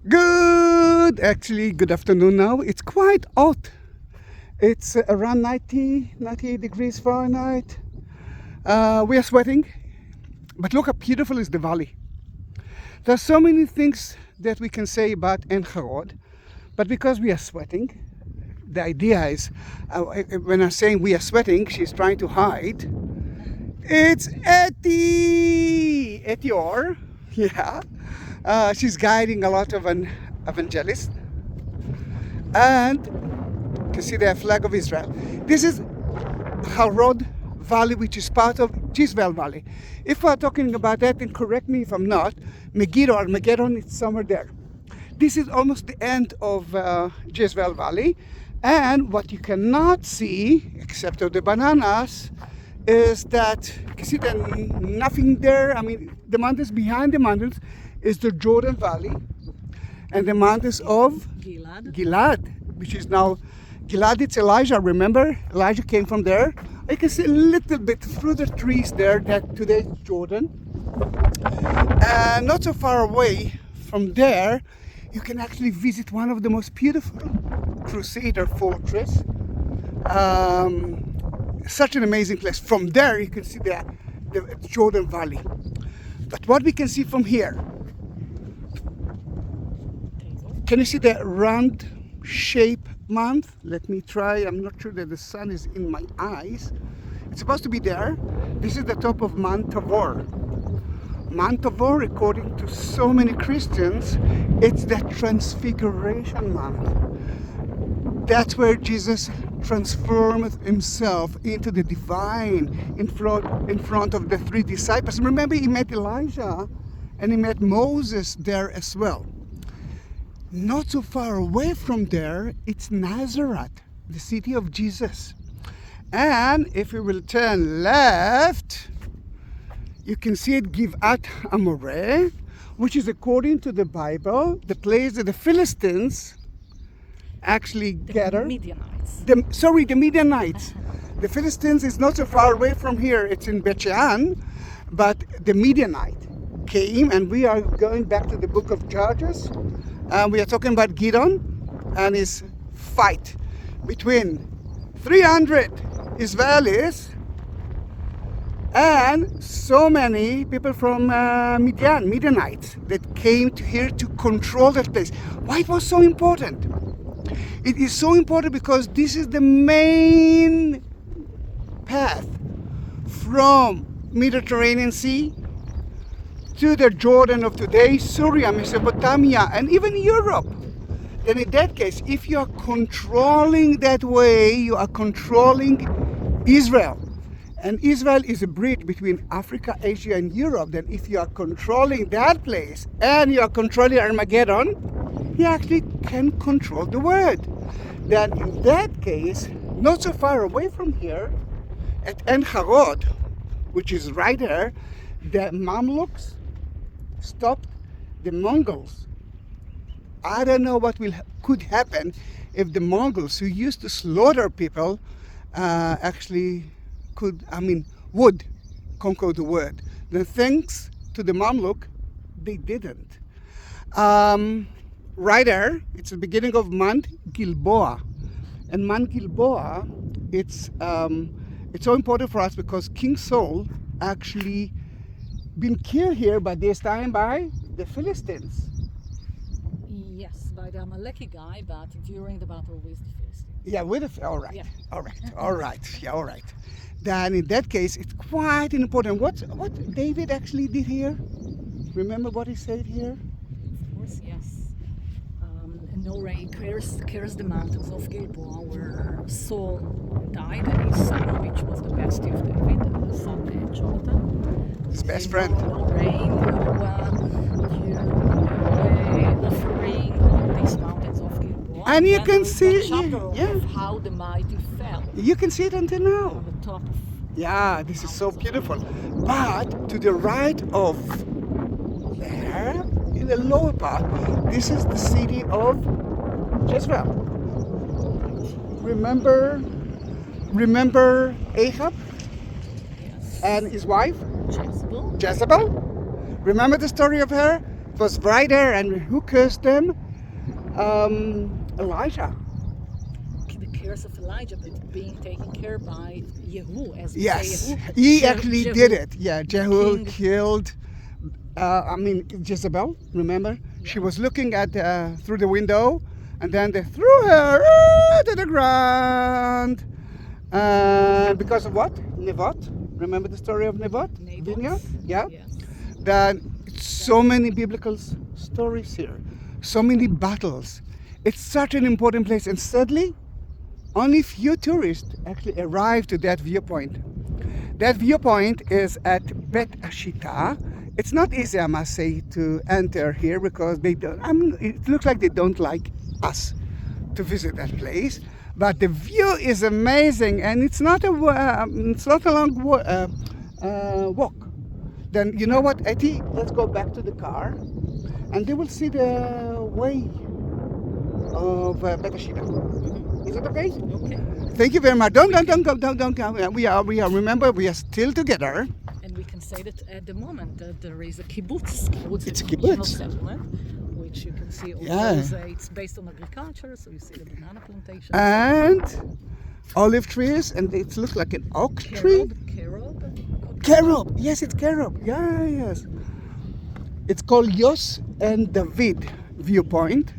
Good afternoon now. It's quite hot. It's around 98 degrees Fahrenheit. We are sweating, but look how beautiful is the valley. There's so many things that we can say about En Harod, but because we are sweating, the idea is, when I'm saying we are sweating, she's trying to hide. It's Eti Or, yeah. She's guiding a lot of evangelists, and you can see the flag of Israel. This is Harod Valley, which is part of Jezreel Valley. If we're talking about that, and correct me if I'm not, Megiddo, is somewhere there. This is almost the end of Jezreel Valley, and what you cannot see, except of the bananas, is that you can see that nothing there. I mean, the mountains, behind the mountains is the Jordan Valley, and the mountains of Gilad, which is now Gilad. It's Elijah. Remember, Elijah came from there. I can see a little bit through the trees there that today is Jordan, and not so far away from there, you can actually visit one of the most beautiful Crusader fortress. Such an amazing place. From there, you can see the Jordan Valley. But what we can see from here, can you see the round shape month? Let me try. I'm not sure that the sun is in my eyes. It's supposed to be there. This is the top of Mount Tabor. Mount Tabor, according to so many Christians, it's the Transfiguration Mount. That's where Jesus transformed himself into the divine in front of the three disciples. Remember, he met Elijah and he met Moses there as well. Not so far away from there, it's Nazareth, the city of Jesus. And if we will turn left, you can see it Givat Amoreh, which is, according to the Bible, the place that the Philistines actually gathered. Midianites. The Midianites. The Philistines is not so far away from here. It's in Bet Shean, but the Midianite came, and we are going back to the book of Judges. We are talking about Gideon and his fight between 300 Israelis and so many people from Midianites that came to here to control that place. Why it was so important? It is so important because this is the main path from Mediterranean Sea to the Jordan of today, Syria, Mesopotamia, and even Europe. And in that case, if you are controlling that way, you are controlling Israel. And Israel is a bridge between Africa, Asia, and Europe. Then if you are controlling that place and you are controlling Armageddon, you actually can control the world. Then in that case, not so far away from here, at En Harod, which is right there, the Mamluks stopped the Mongols. I don't know what could happen if the Mongols, who used to slaughter people, would conquer the world. Then thanks to the Mamluk, they didn't. Right there, it's the beginning of Mount Gilboa. And Mount Gilboa, it's so important for us because King Saul actually been killed here by this time by the Philistines. Yes, by the Amaleki guy, but during the battle with the Philistines. Yeah, all right. Then in that case, it's quite important. What David actually did here? Remember what he said here? Of course, yes. Noreh cares the mountains of Gilboa, where Saul died, and his son, which was the bestie of David, son Jonathan. His best friend. No rain, offering on these mountains of Gilboa. And you can see of how the mighty fell. You can see it until now. On the top of Yeah, this is so beautiful. But to the right of there, in the lower part, this is the city of Jezreel. Remember Ahab? Yes. And his wife? Jezebel. Jezebel? Remember the story of her? was brighter, and who cursed them? Elijah. The curse of Elijah, but being taken care by Jehu, as we Yes, say Jehu. he actually Jehu, did it. Yeah, Jehu king. killed. Jezebel. Remember, she was looking at through the window, and then they threw her to the ground. Because of what? Nevat. Remember the story of Nevat? Naboth. Yeah. Yes. Then so many biblical stories here, so many battles. It's such an important place, and sadly, only few tourists actually arrive to that viewpoint. That viewpoint is at Bet Ashita. It's not easy, I must say, to enter here because they don't. It looks like they don't like us to visit that place. But the view is amazing, and it's not a long walk. Then you know what, Etty? Let's go back to the car, and they will see the way of Bet Ashita. Is it okay? Okay. Thank you very much. Don't go. We are. Remember, we are still together. And we can say that at the moment there is a kibbutz. It's a regional kibbutz. settlement, which you can see. Yeah. It's based on agriculture, so you see the banana plantation. And olive trees, and it looks like an oak tree. Carob. Yes, it's carob. Yeah, yes. It's called Yos and David viewpoint.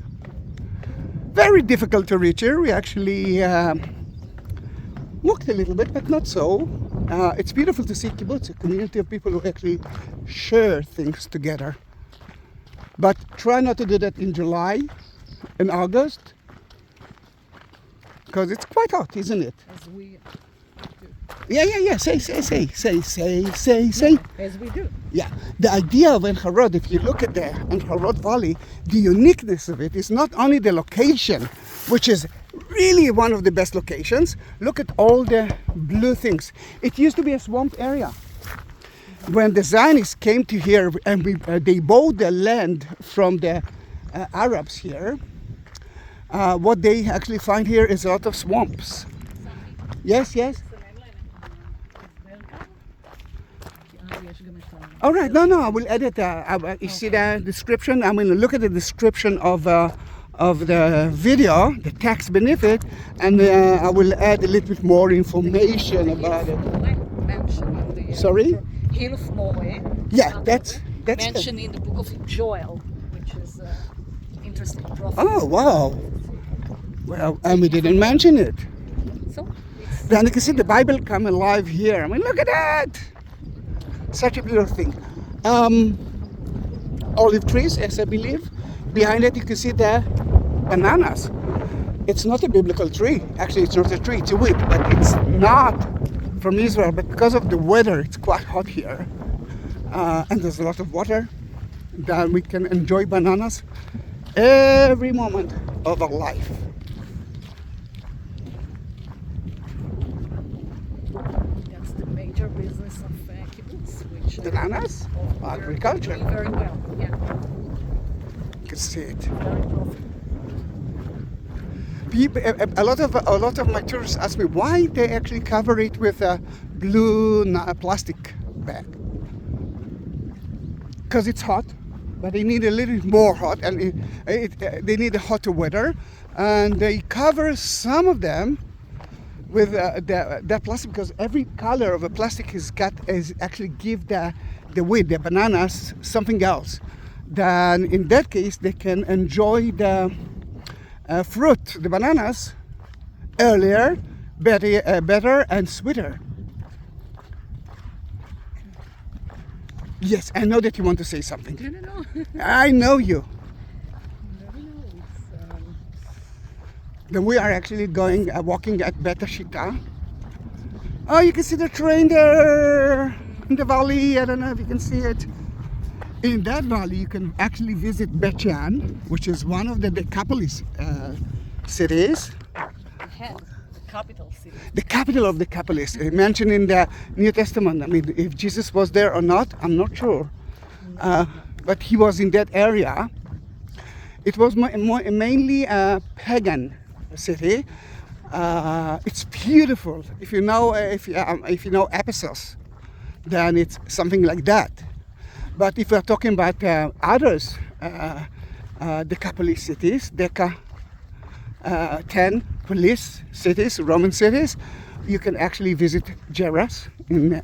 Very difficult to reach here. We actually walked a little bit, but not so. It's beautiful to see kibbutz, a community of people who actually share things together. But try not to do that in July and August, because it's quite hot, isn't it? As we do. Yeah. Say. As we do. Yeah, the idea of Harod, if you look at the Harod Valley, the uniqueness of it is not only the location, which is really one of the best locations. Look at all the blue things. It used to be a swamp area. When the Zionists came to here and they bought the land from the Arabs here, what they actually find here is a lot of swamps. Yes. All right, no, I will edit. You see the description? I'm going to look at the description of the video, the text beneath it, and I will add a little bit more information about it. Sorry? Hill of Moreh. Yeah, that's mentioned in the book of Joel, which is interesting prophet. Oh, wow. Well, and we didn't mention it. So, Then you can see the Bible come alive here. I mean, look at that. Such a beautiful thing. Olive trees, as I believe. Behind it, you can see the bananas. It's not a biblical tree. Actually, it's not a tree, it's a weed, but it's not from Israel. But because of the weather, it's quite hot here. And there's a lot of water. Then we can enjoy bananas every moment of our life. that's the major business of kibbutz, which Bananas? Agriculture. doing very well. Yeah, You can see it. very profitable. A lot of my tourists ask me why they actually cover it with a blue plastic bag. Because it's hot, but they need a little bit more hot, and they need a hotter weather, and they cover some of them with that plastic, because every color of a plastic is actually give the weed, the bananas, something else. Then in that case, they can enjoy the fruit, the bananas, earlier, better and sweeter. Yes, I know that you want to say something. No. I know you. Never know. Then we are actually going walking at Bet Ashita. Oh, you can see the train there in the valley. I don't know if you can see it. In that valley, you can actually visit Bet Shan, which is one of the Decapolis cities. The capital city. The capital of the Decapolis, mentioned in the New Testament. I mean, if Jesus was there or not, I'm not sure. But he was in that area. It was mainly a pagan city. It's beautiful. If you know Ephesus, then it's something like that. But if we're talking about others Decapolis cities, 10 police cities, Roman cities. You can actually visit Geras in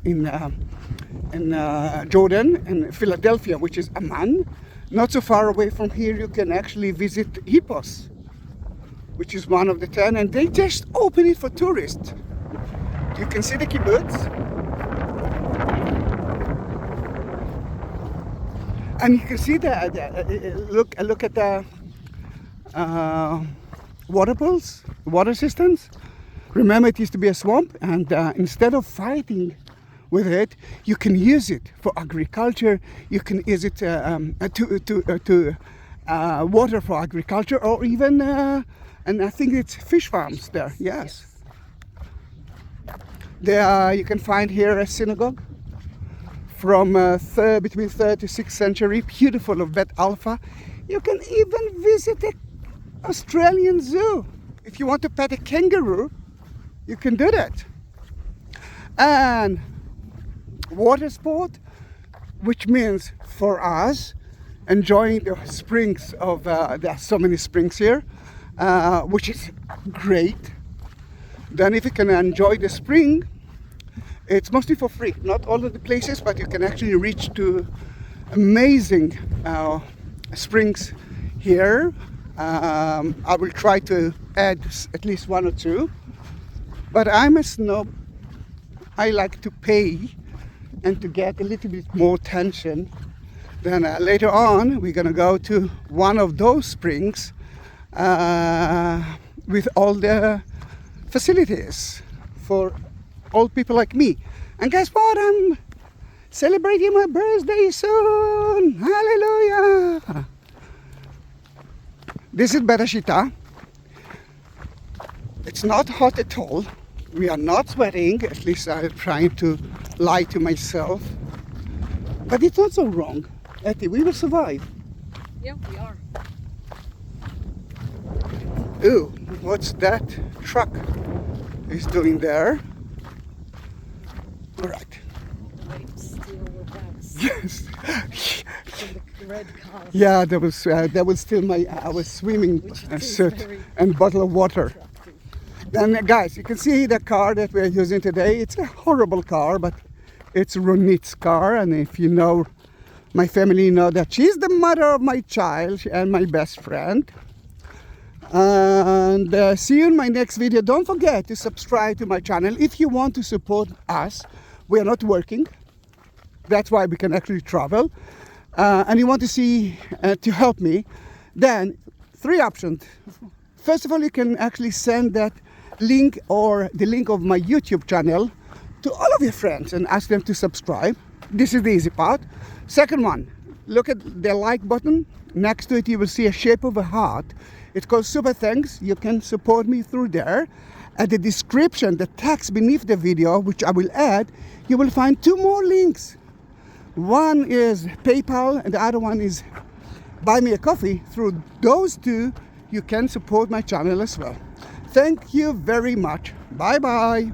Jordan, and Philadelphia, which is Amman. Not so far away from here, you can actually visit Hippos, which is one of the 10, and they just open it for tourists. You can see the kibbutz, and you can see look at the water pools, water systems. Remember, it used to be a swamp, and instead of fighting with it, you can use it for agriculture. You can use it to water for agriculture, or even, and I think it's fish farms there. Yes. There you can find here a synagogue from between 3rd to 6th century, beautiful, of Bet Alpha. You can even visit the Australian zoo. If you want to pet a kangaroo, you can do that. And water sport, which means for us enjoying the springs of there are so many springs here, which is great. Then if you can enjoy the spring, it's mostly for free. Not all of the places, but you can actually reach to amazing springs here. I will try to add at least 1 or 2, but I'm a snob. I like to pay and to get a little bit more attention. Then later on, we're gonna go to one of those springs with all the facilities for old people like me. And guess what? I'm celebrating my birthday soon. Hallelujah! This is Bereshita. It's not hot at all. We are not sweating. At least I'm trying to lie to myself. But it's not so wrong. Etty, we will survive. Yeah, we are. Ooh, what's that truck is doing there? All right. Steal the bags Yes. from the red car. Yeah, that was still my our swimming suit and bottle of water. And guys, you can see the car that we're using today. It's a horrible car, but it's Ronit's car. And if you know my family, you know that she's the mother of my child and my best friend. And see you in my next video. Don't forget to subscribe to my channel if you want to support us. We are not working. That's why we can actually travel. And you want to see, to help me, then 3 options. First of all, you can actually send that link or the link of my YouTube channel to all of your friends and ask them to subscribe. This is the easy part. Second one, look at the like button. Next to it, you will see a shape of a heart. It's called Super Thanks. You can support me through there. At the description, the text beneath the video, which I will add, you will find 2 more links. One is PayPal and the other one is Buy Me a Coffee. Through those 2, you can support my channel as well. Thank you very much. Bye bye.